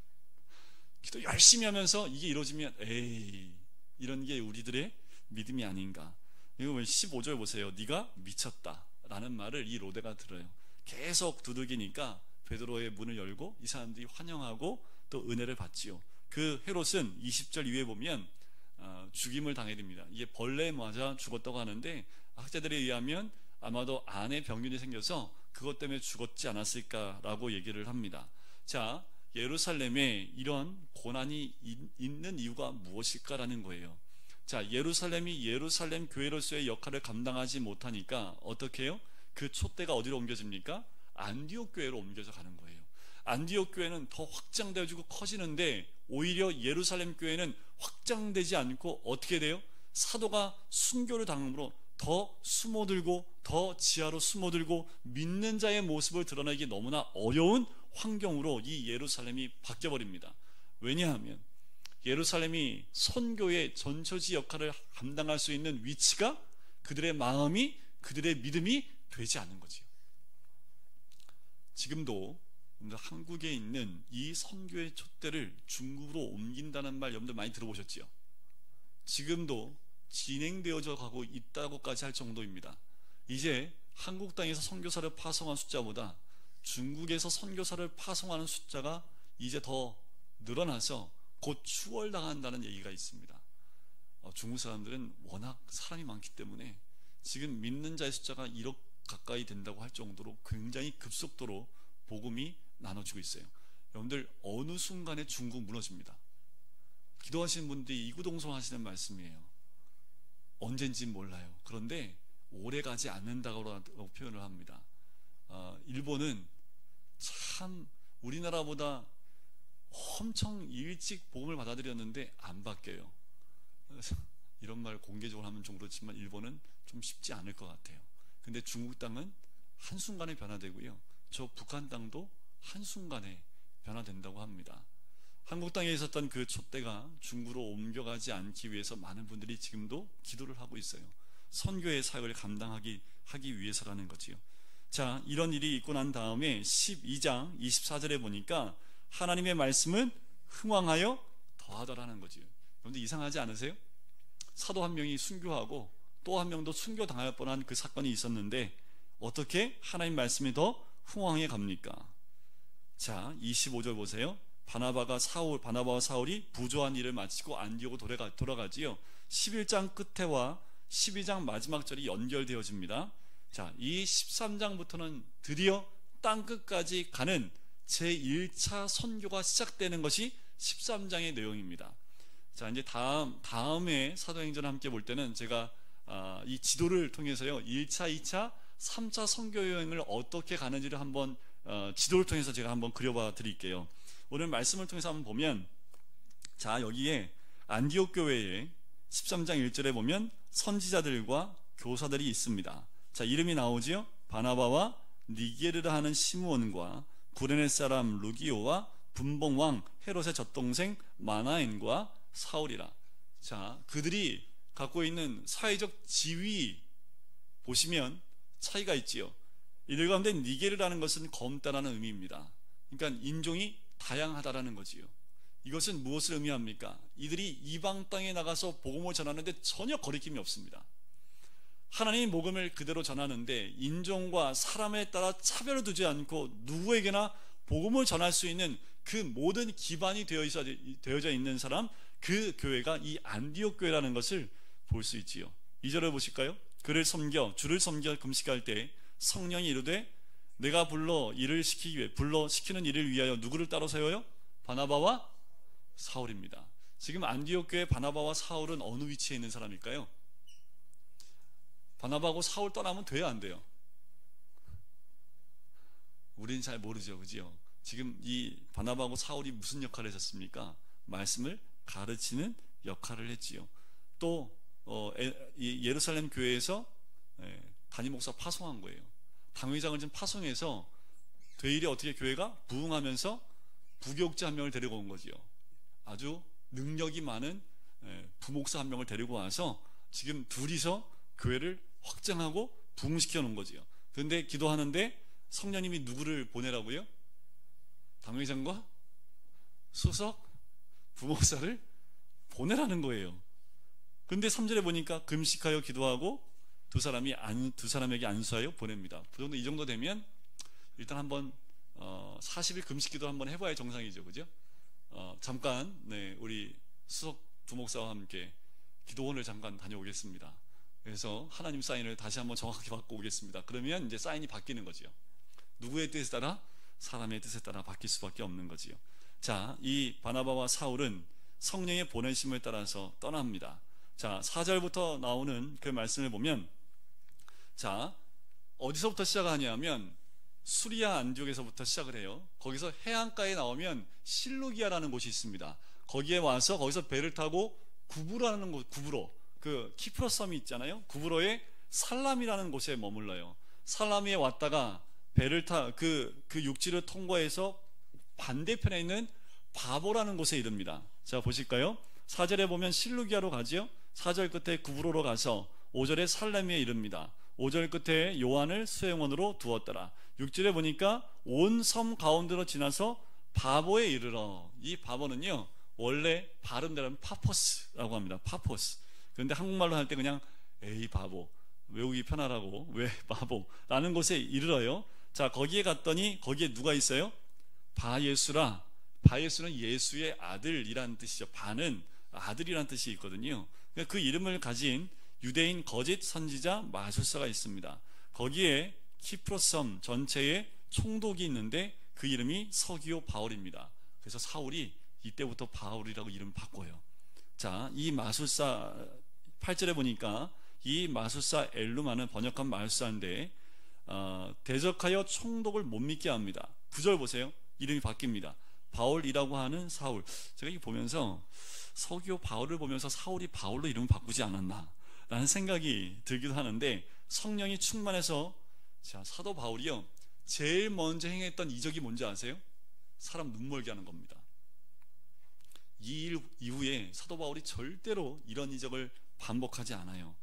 기도 열심히 하면서 이게 이루어지면 에이, 이런 게 우리들의 믿음이 아닌가. 이거 15절 보세요. 네가 미쳤다 라는 말을 이 로데가 들어요. 계속 두들기니까 베드로의 문을 열고 이 사람들이 환영하고 또 은혜를 받지요. 그 헤롯은 20절 이후에 보면 죽임을 당해야 됩니다. 이게 벌레에 맞아 죽었다고 하는데 학자들에 의하면 아마도 안에 병균이 생겨서 그것 때문에 죽었지 않았을까라고 얘기를 합니다. 자, 예루살렘에 이런 고난이 있는 이유가 무엇일까라는 거예요. 자, 예루살렘이 예루살렘 교회로서의 역할을 감당하지 못하니까 어떻게 해요? 그 촛대가 어디로 옮겨집니까? 안디옥 교회로 옮겨져 가는 거예요. 안디옥 교회는 더 확장되어지고 커지는데 오히려 예루살렘 교회는 확장되지 않고 어떻게 돼요? 사도가 순교를 당함으로 더 숨어들고 더 지하로 숨어들고 믿는 자의 모습을 드러내기 너무나 어려운 환경으로 이 예루살렘이 바뀌어버립니다. 왜냐하면 예루살렘이 선교의 전처지 역할을 감당할 수 있는 위치가 그들의 마음이, 그들의 믿음이 되지 않는 거지요. 지금도 한국에 있는 이 선교의 촛대를 중국으로 옮긴다는 말 여러분들 많이 들어보셨지요? 지금도 진행되어져 가고 있다고까지 할 정도입니다. 이제 한국 땅에서 선교사를 파송한 숫자보다 중국에서 선교사를 파송하는 숫자가 이제 더 늘어나서 곧 추월당한다는 얘기가 있습니다. 중국 사람들은 워낙 사람이 많기 때문에 지금 믿는 자의 숫자가 1억 가까이 된다고 할 정도로 굉장히 급속도로 복음이 나눠지고 있어요. 여러분들 어느 순간에 중국 무너집니다. 기도하시는 분들이 이구동성 하시는 말씀이에요. 언젠진 몰라요. 그런데 오래 가지 않는다고 표현을 합니다. 일본은 참 우리나라보다 엄청 일찍 복음을 받아들였는데 안 바뀌어요. 그래서 이런 말 공개적으로 하면 좀 그렇지만 일본은 좀 쉽지 않을 것 같아요. 근데 중국 땅은 한순간에 변화되고요, 저 북한 땅도 한순간에 변화된다고 합니다. 한국 땅에 있었던 그 촛대가 중국으로 옮겨가지 않기 위해서 많은 분들이 지금도 기도를 하고 있어요. 선교의 사역을 감당하기 위해서라는 거지요. 자, 이런 일이 있고 난 다음에 12장 24절에 보니까 하나님의 말씀은 흥왕하여 더하더라는 거지요. 그런데 이상하지 않으세요? 사도 한 명이 순교하고 또 한 명도 순교 당할 뻔한 그 사건이 있었는데 어떻게 하나님 말씀이 더 흥왕해 갑니까? 자, 25절 보세요. 바나바와 사울이 부조한 일을 마치고 안디옥으로 돌아가지요. 11장 끝에와 12장 마지막 절이 연결되어집니다. 자, 이 13장부터는 드디어 땅끝까지 가는 제1차 선교가 시작되는 것이 13장의 내용입니다. 자, 이제 다음에 사도행전을 함께 볼 때는 제가 이 지도를 통해서요 1차, 2차, 3차 선교 여행을 어떻게 가는지를 한번 지도를 통해서 제가 한번 그려봐 드릴게요. 오늘 말씀을 통해서 한번 보면, 자, 여기에 안디옥 교회에 13장 1절에 보면 선지자들과 교사들이 있습니다. 자, 이름이 나오지요. 바나바와 니게르라 하는 시므온과 구레네 사람 루기오와 분봉왕 헤롯의 젖동생 마나엔과 사울이라. 자, 그들이 갖고 있는 사회적 지위 보시면 차이가 있지요. 이들 가운데 니게르라는 것은 검다라는 의미입니다. 그러니까 인종이 다양하다라는 거지요. 이것은 무엇을 의미합니까? 이들이 이방 땅에 나가서 복음을 전하는데 전혀 거리낌이 없습니다. 하나님의 복음을 그대로 전하는데 인종과 사람에 따라 차별을 두지 않고 누구에게나 복음을 전할 수 있는 그 모든 기반이 되어져 있는 사람, 그 교회가 이 안디옥 교회라는 것을 볼 수 있지요. 2절을 보실까요? 주를 섬겨 금식할 때 성령이 이르되 내가 불러 시키는 일을 위하여 누구를 따로 세워요? 바나바와 사울입니다. 지금 안디옥 교회 바나바와 사울은 어느 위치에 있는 사람일까요? 바나바하고 사울 떠나면 돼요, 안 돼요? 우리는 잘 모르죠, 그죠? 지금 이 바나바하고 사울이 무슨 역할을 했었습니까? 말씀을 가르치는 역할을 했지요. 또 예루살렘 교회에서 담임 목사 파송한 거예요. 당회장을 좀 파송해서 되일에 어떻게 교회가 부흥하면서 부교육자 한 명을 데리고 온 거지요. 아주 능력이 많은 부목사 한 명을 데리고 와서 지금 둘이서 교회를 확장하고 부흥시켜 놓은 거지요. 그런데 기도하는데 성령님이 누구를 보내라고요? 당회장과 수석 부목사를 보내라는 거예요. 근데 3절에 보니까 금식하여 기도하고 두 사람에게 안수하여 보냅니다. 이 정도 되면 일단 한번 40일 금식 기도 한번 해봐야 정상이죠, 그죠? 잠깐 우리 수석 부목사와 함께 기도원을 잠깐 다녀오겠습니다. 그래서 하나님 사인을 다시 한번 정확하게 받고 오겠습니다. 그러면 이제 사인이 바뀌는 거지요. 누구의 뜻에 따라? 사람의 뜻에 따라 바뀔 수밖에 없는 거지요. 자, 이 바나바와 사울은 성령의 보내심을 따라서 떠납니다. 자, 4절부터 나오는 그 말씀을 보면, 자, 어디서부터 시작하냐면 수리아 안디옥에서부터 시작을 해요. 거기서 해안가에 나오면 실루기아라는 곳이 있습니다. 거기에 와서 거기서 배를 타고 구브로라는 곳, 구브로, 그 키프로 섬이 있잖아요. 구브로의 살람이라는 곳에 머물러요. 살라미에 왔다가 배를 그 육지를 통과해서 반대편에 있는 바보라는 곳에 이릅니다. 자, 보실까요? 4절에 보면 실루기아로 가지요. 4절 끝에 구브로로 가서 5절에 살라미에 이릅니다. 5절 끝에 요한을 수행원으로 두었더라. 6절에 보니까 온 섬 가운데로 지나서 바보에 이르러. 이 바보는요, 원래 발음대로는 파포스라고 합니다. 파포스. 그런데 한국말로 할 때 그냥 에이 바보, 외우기 편하라고 왜 바보라는 곳에 이르러요. 자, 거기에 갔더니 거기에 누가 있어요? 바예수라. 바예수는 예수의 아들이란 뜻이죠. 바는 아들이란 뜻이 있거든요. 그 이름을 가진 유대인 거짓 선지자 마술사가 있습니다. 거기에 키프로섬 전체에 총독이 있는데 그 이름이 서기오 바울입니다. 그래서 사울이 이때부터 바울이라고 이름을 바꿔요. 자, 이 마술사 8절에 보니까 이 마술사 엘루마는 번역한 마술사인데 대적하여 총독을 못 믿게 합니다. 9절 보세요. 이름이 바뀝니다. 바울이라고 하는 사울. 제가 이거 보면서 서기오 바울을 보면서 사울이 바울로 이름을 바꾸지 않았나 라는 생각이 들기도 하는데, 성령이 충만해서, 자, 사도 바울이요, 제일 먼저 행했던 이적이 뭔지 아세요? 사람 눈멀게 하는 겁니다. 이 일 이후에 사도 바울이 절대로 이런 이적을 반복하지 않아요.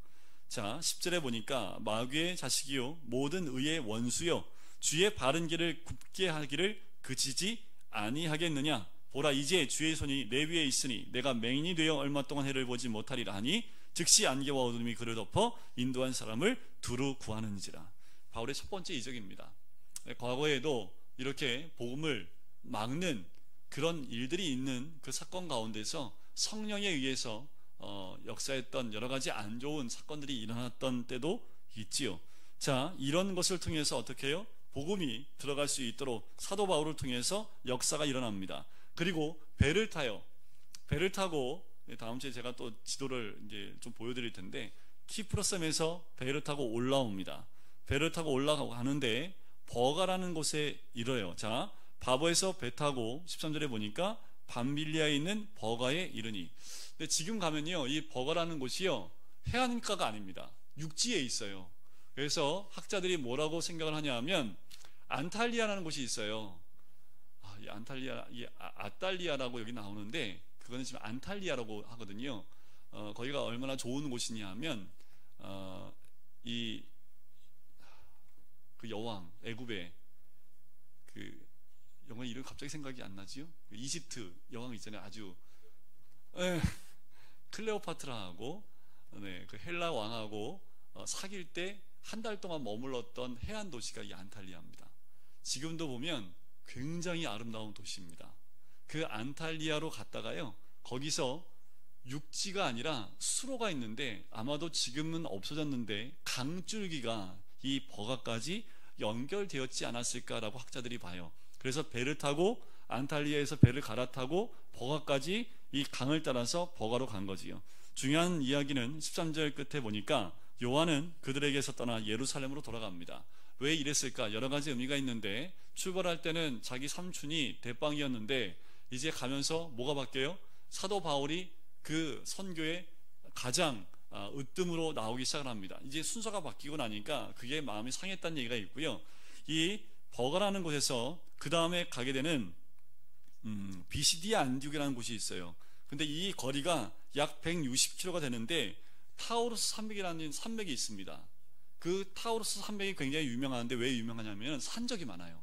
자, 10절에 보니까 마귀의 자식이요 모든 의의 원수요 주의 바른 길을 굽게 하기를 그치지 아니하겠느냐. 보라, 이제 주의 손이 내 위에 있으니 내가 맹인이 되어 얼마 동안 해를 보지 못하리라 하니 즉시 안개와 어둠이 그를 덮어 인도한 사람을 두루 구하는지라. 바울의 첫 번째 이적입니다. 과거에도 이렇게 복음을 막는 그런 일들이 있는 그 사건 가운데서 성령에 의해서 역사했던 여러 가지 안 좋은 사건들이 일어났던 때도 있지요. 자, 이런 것을 통해서 어떻게 해요? 복음이 들어갈 수 있도록 사도 바울을 통해서 역사가 일어납니다. 그리고 배를 타요. 배를 타고 다음 주에 제가 또 지도를 이제 좀 보여드릴 텐데, 키프로섬에서 배를 타고 올라옵니다. 배를 타고 올라가는데 버가라는 곳에 이르러요. 자, 바보에서 배 타고 13절에 보니까 밤빌리아에 있는 버가에 이르니. 근데 지금 가면요, 이 버가라는 곳이요, 해안가가 아닙니다. 육지에 있어요. 그래서 학자들이 뭐라고 생각을 하냐 하면 안탈리아라는 곳이 있어요. 이 안탈리아, 아탈리아라고 여기 나오는데 그거는 지금 안탈리아라고 하거든요. 거기가 얼마나 좋은 곳이냐 하면 그 여왕 애굽의 그 영화 이름 갑자기 생각이 안 나지요? 이집트 여왕 있잖아요. 아주 클레오파트라하고 그 헬라 왕하고 사귈 때 한 달 동안 머물렀던 해안 도시가 이 안탈리아입니다. 지금도 보면 굉장히 아름다운 도시입니다. 그 안탈리아로 갔다가요, 거기서 육지가 아니라 수로가 있는데 아마도 지금은 없어졌는데 강줄기가 이 버가까지 연결되었지 않았을까라고 학자들이 봐요. 그래서 배를 타고 안탈리아에서 배를 갈아타고 버가까지 이 강을 따라서 버가로 간 거지요. 중요한 이야기는 13절 끝에 보니까 요한은 그들에게서 떠나 예루살렘으로 돌아갑니다. 왜 이랬을까? 여러 가지 의미가 있는데, 출발할 때는 자기 삼촌이 대빵이었는데 이제 가면서 뭐가 바뀌어요? 사도 바울이 그 선교의 가장 으뜸으로 나오기 시작을 합니다. 이제 순서가 바뀌고 나니까 그게 마음이 상했다는 얘기가 있고요. 이 버가라는 곳에서 그 다음에 가게 되는 비시디아 안디옥이라는 곳이 있어요. 근데 이 거리가 약 160km가 되는데 타우루스 산맥이라는 산맥이 있습니다. 그 타우루스 산맥이 굉장히 유명한데 왜 유명하냐면 산적이 많아요.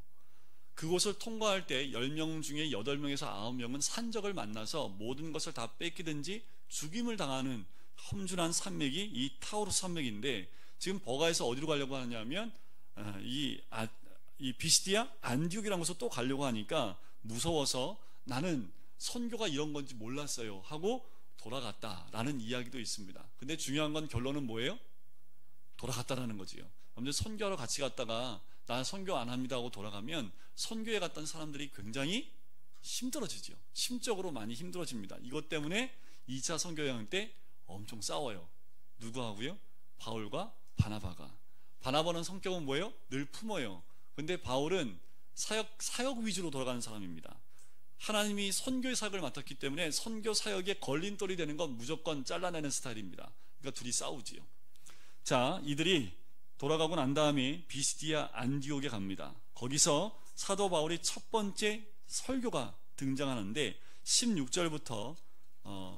그곳을 통과할 때 10명 중에 8명에서 9명은 산적을 만나서 모든 것을 다 뺏기든지 죽임을 당하는 험준한 산맥이 이 타우루스 산맥인데, 지금 버가에서 어디로 가려고 하냐면 이 비시디아 안디옥이라는 곳을 또 가려고 하니까 무서워서 나는 선교가 이런 건지 몰랐어요 하고 돌아갔다라는 이야기도 있습니다. 근데 중요한 건 결론은 뭐예요? 돌아갔다라는 거지요. 먼저 선교하러 같이 갔다가 나 선교 안 합니다 하고 돌아가면 선교에 갔던 사람들이 굉장히 힘들어지죠. 심적으로 많이 힘들어집니다. 이것 때문에 2차 선교 여행 때 엄청 싸워요. 누구하고요? 바울과 바나바가. 바나바는 성격은 뭐예요? 늘 품어요. 근데 바울은 사역 위주로 돌아가는 사람입니다. 하나님이 선교의 사역을 맡았기 때문에 선교 사역에 걸림돌이 되는 건 무조건 잘라내는 스타일입니다. 그러니까 둘이 싸우지요. 자, 이들이 돌아가고 난 다음에 비시디아 안디옥에 갑니다. 거기서 사도 바울이 첫 번째 설교가 등장하는데 16절부터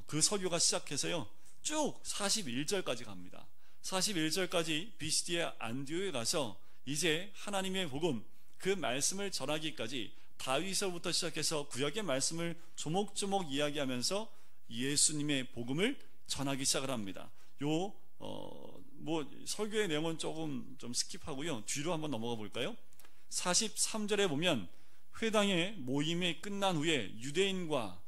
그 설교가 시작해서요 쭉 41절까지 갑니다. 41절까지 비시디아 안디옥에 가서 이제 하나님의 복음, 그 말씀을 전하기까지 다윗서부터 시작해서 구약의 말씀을 조목조목 이야기하면서 예수님의 복음을 전하기 시작을 합니다. 설교의 내용은 조금 좀 스킵하고요. 뒤로 한번 넘어가 볼까요? 43절에 보면 회당의 모임이 끝난 후에 유대인과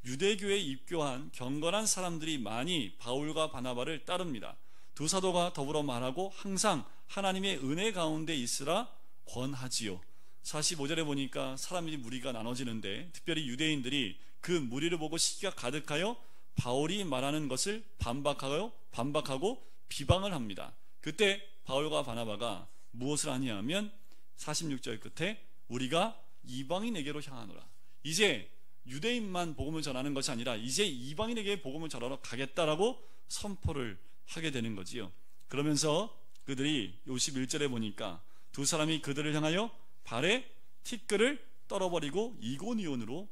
유대교에 입교한 경건한 사람들이 많이 바울과 바나바를 따릅니다. 두 사도가 더불어 말하고 항상 하나님의 은혜 가운데 있으라 권하지요. 45절에 보니까 사람들이 무리가 나눠지는데 특별히 유대인들이 그 무리를 보고 시기가 가득하여 바울이 말하는 것을 반박하고 비방을 합니다. 그때 바울과 바나바가 무엇을 하냐면 46절 끝에 우리가 이방인에게로 향하노라. 이제 유대인만 복음을 전하는 것이 아니라 이제 이방인에게 복음을 전하러 가겠다라고 선포를 하게 되는 거지요. 그러면서 그들이 51절에 보니까 두 사람이 그들을 향하여 발에 티끌을 떨어버리고 이고니온으로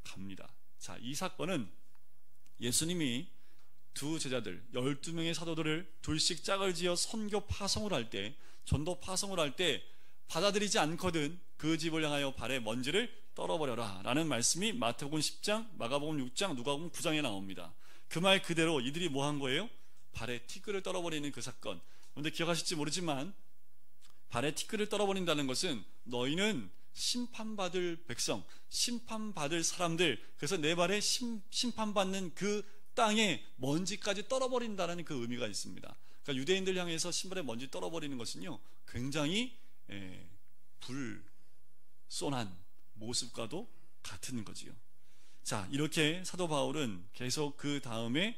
갑니다. 자, 이 사건은 예수님이 두 제자들 12명의 사도들을 둘씩 짝을 지어 선교 파송을 할 때, 전도 파송을 할 때 받아들이지 않거든 그 집을 향하여 발에 먼지를 떨어버려라 라는 말씀이 마태복음 10장, 마가복음 6장, 누가복음 9장에 나옵니다. 그 말 그대로 이들이 뭐 한 거예요? 발에 티끌을 떨어버리는 그 사건. 그런데 기억하실지 모르지만 발에 티끌을 떨어버린다는 것은 너희는 심판받을 백성, 심판받을 사람들, 그래서 내 발에 심판받는 그 땅에 먼지까지 떨어버린다는 그 의미가 있습니다. 그러니까 유대인들 향해서 신발에 먼지 떨어버리는 것은요, 굉장히 불손한 모습과도 같은 거지요. 자, 이렇게 사도 바울은 계속 그 다음에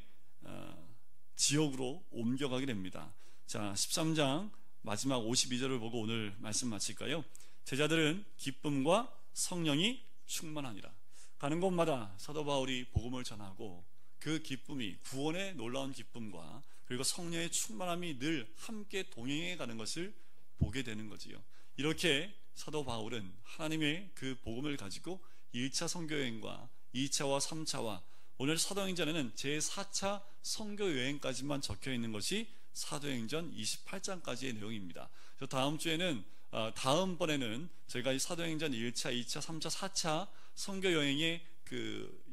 지역으로 옮겨가게 됩니다. 자, 13장 마지막 52절을 보고 오늘 말씀 마칠까요? 제자들은 기쁨과 성령이 충만하니라. 가는 곳마다 사도 바울이 복음을 전하고 그 기쁨이, 구원의 놀라운 기쁨과 그리고 성령의 충만함이 늘 함께 동행해 가는 것을 보게 되는 거지요. 이렇게 사도 바울은 하나님의 그 복음을 가지고 1차 선교여행과 2차와 3차와 오늘 사도행전에는 제4차 선교여행까지만 적혀 있는 것이 사도행전 28장까지의 내용입니다. 다음 주에는 다음번에는 저희가 이 사도행전 1차, 2차, 3차, 4차 선교여행의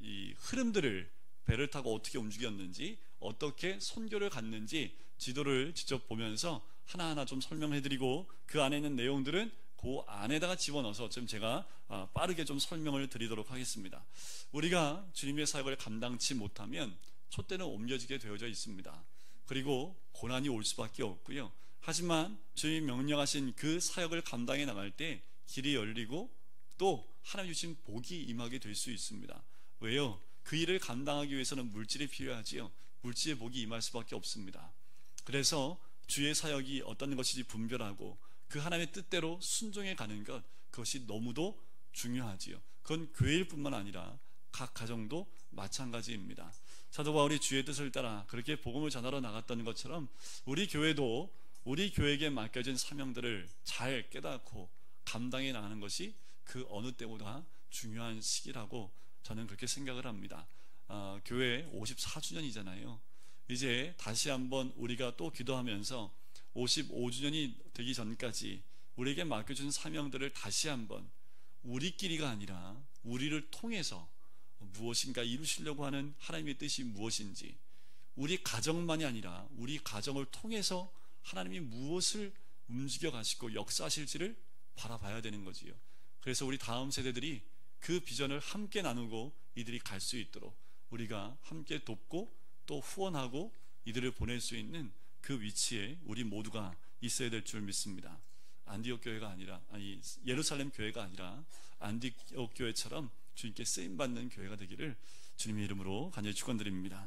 이 흐름들을 배를 타고 어떻게 움직였는지, 어떻게 선교를 갔는지 지도를 직접 보면서 하나하나 좀 설명해드리고, 그 안에 있는 내용들은 그 안에다가 집어넣어서 좀 제가 빠르게 좀 설명을 드리도록 하겠습니다. 우리가 주님의 사역을 감당치 못하면 촛대는 옮겨지게 되어져 있습니다. 그리고 고난이 올 수밖에 없고요. 하지만 주님이 명령하신 그 사역을 감당해 나갈 때 길이 열리고 또 하나님 주신 복이 임하게 될 수 있습니다. 왜요? 그 일을 감당하기 위해서는 물질이 필요하지요. 물질의 복이 임할 수밖에 없습니다. 그래서 주의 사역이 어떤 것인지 분별하고 그 하나님의 뜻대로 순종해 가는 것, 그것이 너무도 중요하지요. 그건 교회일 뿐만 아니라 각 가정도 마찬가지입니다. 사도 바울이 주의 뜻을 따라 그렇게 복음을 전하러 나갔던 것처럼 우리 교회도 우리 교회에게 맡겨진 사명들을 잘 깨닫고 감당해 나가는 것이 그 어느 때보다 중요한 시기라고 저는 그렇게 생각을 합니다. 교회 54주년이잖아요. 이제 다시 한번 우리가 또 기도하면서 55주년이 되기 전까지 우리에게 맡겨준 사명들을 다시 한번 우리끼리가 아니라 우리를 통해서 무엇인가 이루시려고 하는 하나님의 뜻이 무엇인지, 우리 가정만이 아니라 우리 가정을 통해서 하나님이 무엇을 움직여 가시고 역사하실지를 바라봐야 되는 거지요. 그래서 우리 다음 세대들이 그 비전을 함께 나누고 이들이 갈 수 있도록 우리가 함께 돕고 또 후원하고 이들을 보낼 수 있는 그 위치에 우리 모두가 있어야 될 줄 믿습니다. 안디옥 교회가 아니라, 예루살렘 교회가 아니라 안디옥 교회처럼 주님께 쓰임받는 교회가 되기를 주님의 이름으로 간절히 축원드립니다.